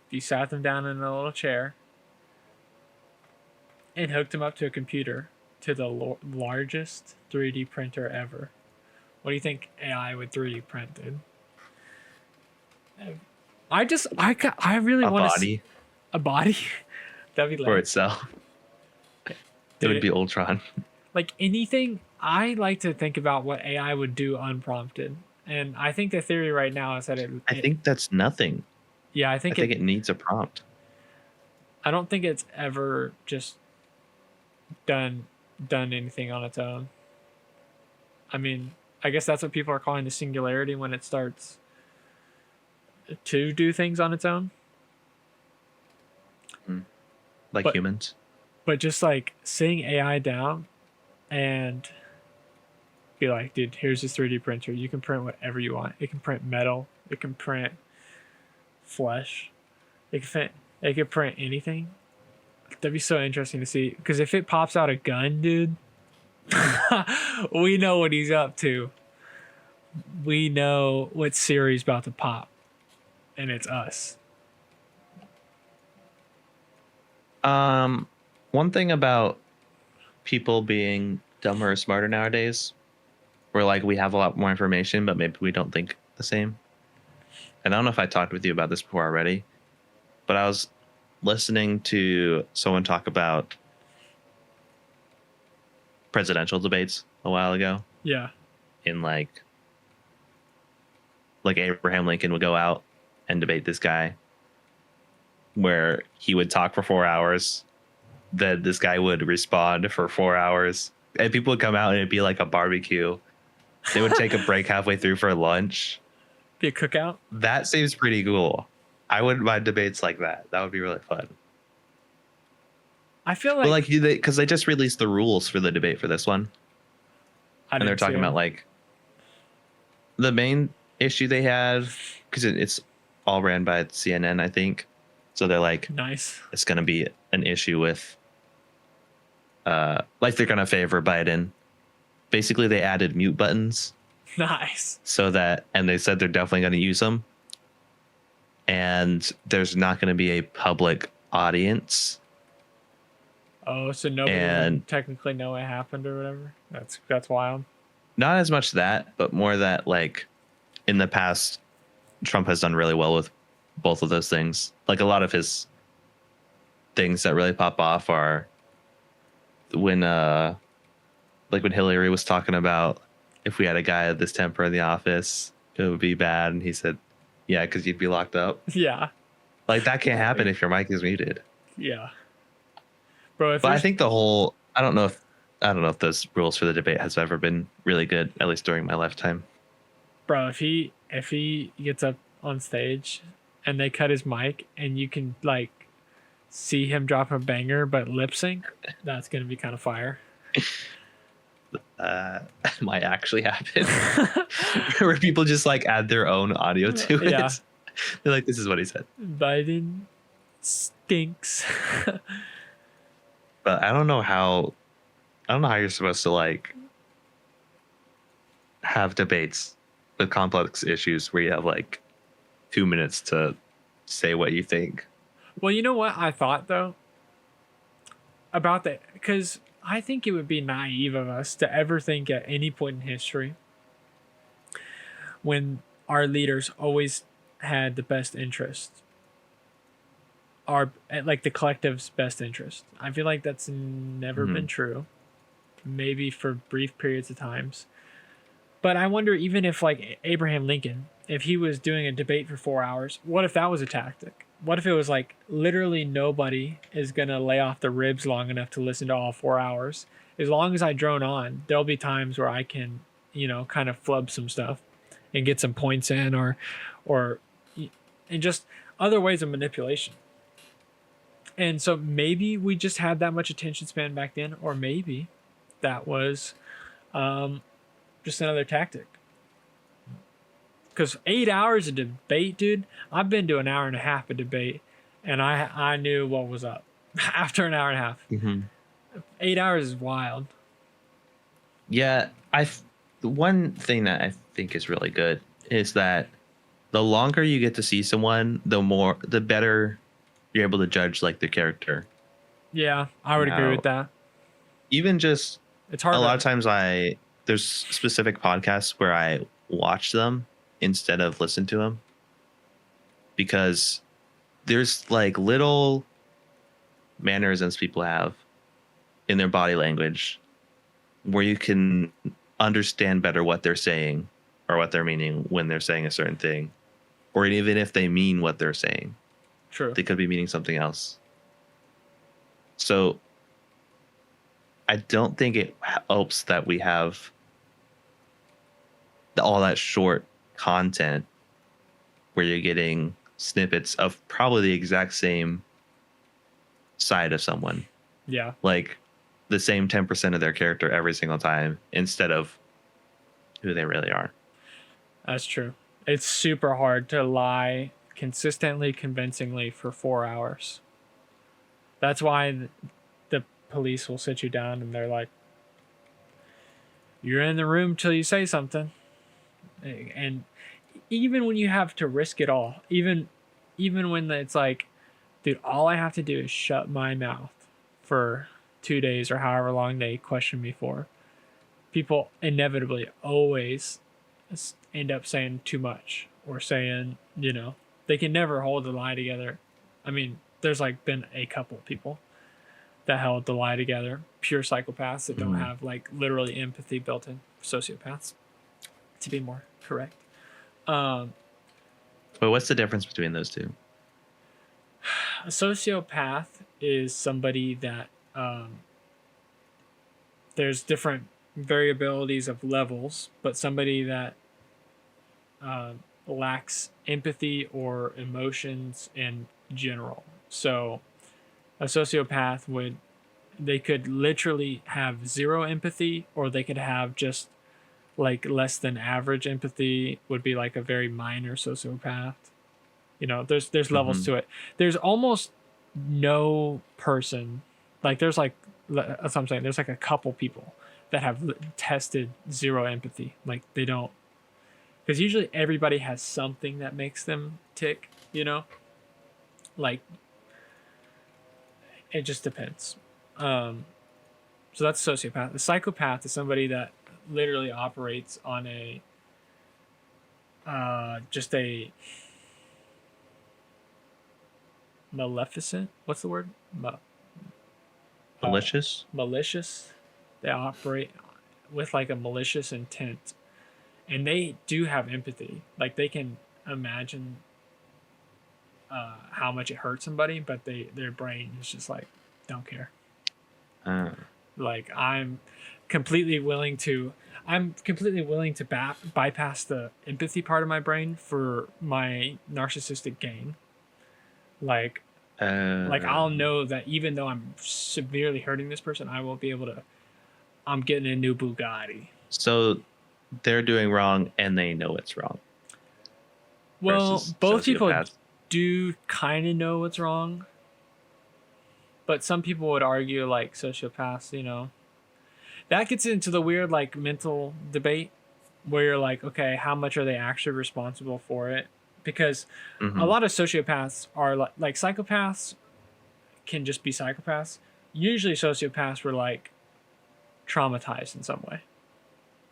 if you sat them down in a little chair and hooked them up to a computer, to the largest 3D printer ever, what do you think AI would 3D print, dude? I really want to see a body. That'd be for itself. It would be Ultron. Like anything, I like to think about what AI would do unprompted. And I think the theory right now is that I think that's nothing. Yeah, I think it needs a prompt. I don't think it's ever just done anything on its own. I mean, I guess that's what people are calling the singularity, when it starts to do things on its own. Like humans. But just like sitting AI down and be like, dude, here's this 3D printer. You can print whatever you want. It can print metal. It can print flesh. It can print anything. That'd be so interesting to see. Because if it pops out a gun, dude, we know what he's up to. We know what Siri's about to pop. And it's us. One thing about people being dumber or smarter nowadays, where like we have a lot more information, but maybe we don't think the same. And I don't know if I talked with you about this before already, but I was listening to someone talk about presidential debates a while ago. Yeah. In like Abraham Lincoln would go out and debate this guy, where he would talk for 4 hours, then this guy would respond for 4 hours, and people would come out and it'd be like a barbecue. They would take a break halfway through for lunch. Be a cookout. That seems pretty cool. I wouldn't mind debates like that. That would be really fun. I feel But like because they just released the rules for the debate for this one, and they're talking about like the main issue they had, because it's all ran by CNN, I think. So they're like, nice. It's going to be an issue with, like they're going to favor Biden. Basically, they added mute buttons. Nice. So that, and they said they're definitely going to use them. And there's not going to be a public audience. Oh, so nobody would technically know it happened or whatever? That's wild. Not as much that, but more that like in the past, Trump has done really well with both of those things. Like a lot of his things that really pop off are when Hillary was talking about if we had a guy of this temper in the office, it would be bad. And he said, yeah, because you'd be locked up. Yeah. Like that can't happen if your mic is muted. Yeah. Bro, but I think I don't know if those rules for the debate has ever been really good, at least during my lifetime. Bro, if he gets up on stage and they cut his mic and you can like see him drop a banger but lip sync, that's gonna be kind of fire. Might actually happen. Where people just like add their own audio to it. Yeah. They're like, this is what he said. Biden stinks. But I don't know how you're supposed to like have debates with complex issues where you have like 2 minutes to say what you think. Well, you know what I thought though about that, because I think it would be naive of us to ever think at any point in history when our leaders always had the best interest, like the collective's best interest. I feel like that's never been true. Maybe for brief periods of times. But I wonder, even if like Abraham Lincoln, if he was doing a debate for 4 hours, what if that was a tactic? What if it was like literally nobody is going to lay off the ribs long enough to listen to all 4 hours? As long as I drone on, there'll be times where I can, kind of flub some stuff and get some points in or and just other ways of manipulation. And so maybe we just had that much attention span back then, or maybe that was just another tactic. Because 8 hours of debate, dude, I've been to an hour and a half of debate, and I knew what was up after an hour and a half. Mm-hmm. 8 hours is wild. Yeah, one thing that I think is really good is that the longer you get to see someone, the better you're able to judge like the character. Yeah, I would agree with that. Even just it's hard. A lot of times there's specific podcasts where I watch them instead of listen to them, because there's like little mannerisms people have in their body language where you can understand better what they're saying or what they're meaning when they're saying a certain thing, or even if they mean what they're saying. True. They could be meaning something else. So I don't think it helps that we have all that short content where you're getting snippets of probably the exact same side of someone. Yeah. like the same 10% of their character every single time instead of who they really are. That's true. It's super hard to lie consistently, convincingly for 4 hours. That's why the police will sit you down and they're like, you're in the room till you say something. And even when you have to risk it all, even when it's like, dude, all I have to do is shut my mouth for 2 days or however long they question me for, people inevitably always end up saying too much or saying, they can never hold the lie together. I mean, there's like been a couple of people that held the lie together, pure psychopaths that don't have like literally empathy built in, sociopaths, to be more correct. But what's the difference between those two? A sociopath is somebody that there's different variabilities of levels, but somebody that lacks empathy or emotions in general. So a sociopath they could literally have zero empathy, or they could have just like less than average empathy, would be like a very minor sociopath. There's levels to it. There's almost no person, like there's like, that's what I'm saying, there's like a couple people that have tested zero empathy. Like they don't, because usually everybody has something that makes them tick, like it just depends. So that's a sociopath. The psychopath is somebody that literally operates on a just a maleficent, what's the word? Malicious? Malicious. They operate with like a malicious intent, and they do have empathy. Like they can imagine how much it hurts somebody, but their brain is just like, don't care. Like I'm completely willing to bypass the empathy part of my brain for my narcissistic gain. Like I'll know that even though I'm severely hurting this person, I won't be able to. I'm getting a new Bugatti. So they're doing wrong and they know it's wrong. Well, both people do kind of know what's wrong, but some people would argue like sociopaths, that gets into the weird like mental debate where you're like, okay, how much are they actually responsible for it? Because a lot of sociopaths are like psychopaths can just be psychopaths. Usually sociopaths were like traumatized in some way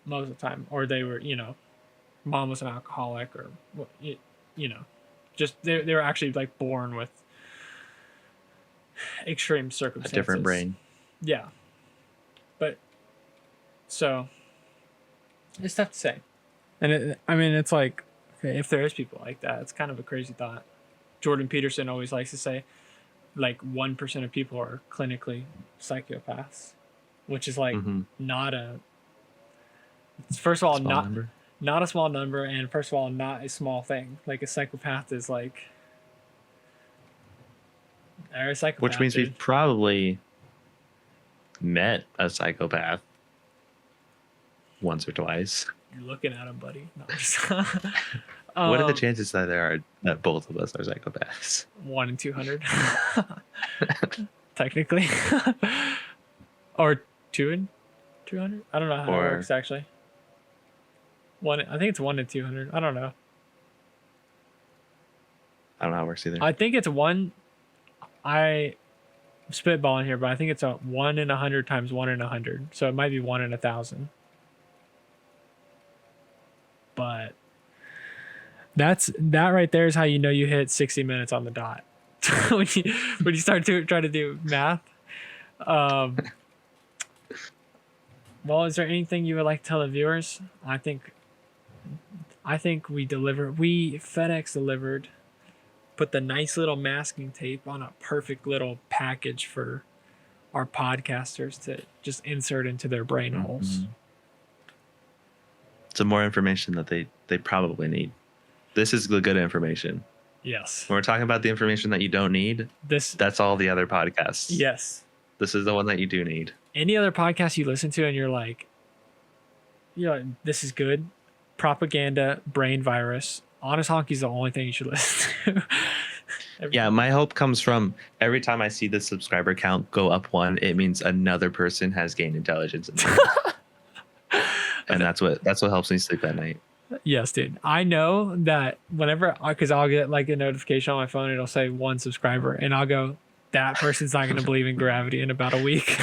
most of the time, or they were, mom was an alcoholic, or just they were actually like born with extreme circumstances, a different brain. Yeah. But so it's tough to say. And it's like, okay, if there is people like that, it's kind of a crazy thought. Jordan Peterson always likes to say like 1% of people are clinically psychopaths, which is like not a, first of all, not a small number, and first of all, not a small thing. Like a psychopath is like, they're a psychopath, which means we've probably met a psychopath once or twice. You're looking at him, buddy. No, what are the chances that both of us are psychopaths? 1 in 200, technically, or 2 in 200. I don't know how it works actually. I think it's 1 in 200. I don't know. I don't know how it works either. I think it's one. I'm spitballing here, but I think it's a 1 in 100 times 1 in 100. So it might be 1 in 1,000. But that right there is how you know you hit 60 minutes on the dot. when you start to try to do math. Well, is there anything you would like to tell the viewers? I think we delivered. FedEx delivered. Put the nice little masking tape on a perfect little package for our podcasters to just insert into their brain holes. Some more information that they probably need. This is the good information. Yes. When we're talking about the information that you don't need, that's all the other podcasts. Yes. This is the one that you do need. Any other podcast you listen to and you're like, this is good. Propaganda, Brain Virus. Honest Honky's the only thing you should listen to. Yeah, my hope comes from every time I see the subscriber count go up one, it means another person has gained intelligence. And that's what helps me sleep at night. Yes, dude. I know that whenever, because I'll get like a notification on my phone, it'll say 1 subscriber, and I'll go, that person's not going to believe in gravity in about a week.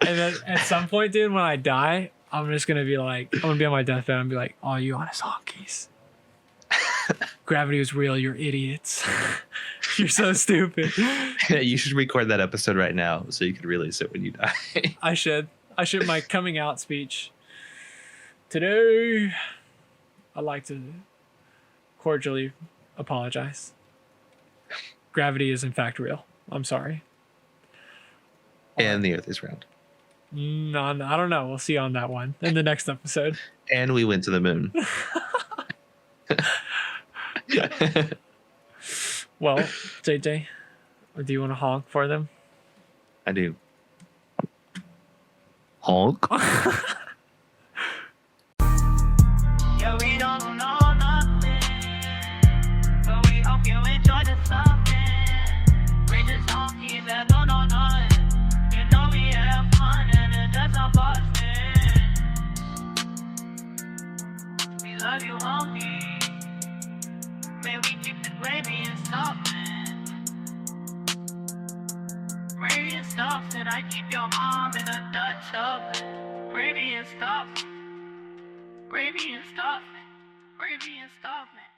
And then at some point, dude, when I die, I'm just going to be like, I'm going to be on my deathbed and be like, oh, you honest honkies. Gravity was real. You're idiots. You're so stupid. You should record that episode right now so you can release it when you die. I should. My coming out speech. Today, I'd like to cordially apologize. Gravity is in fact real. I'm sorry. And the earth is round. No, I don't know. We'll see on that one in the next episode. And we went to the moon. Well, JJ, do you want to honk for them? I do. Honk. Yeah, we don't know nothing, but we hope you enjoy the something. Bring the song here that don't know nothing. You know we have fun and it doesn't bust it. We love you, homie. May we keep the gravy and stuff, man. Gravy and stuff, and I keep your mom in a Dutch oven. Gravy and stuff. Gravy and stuff. Gravy and stuff, man.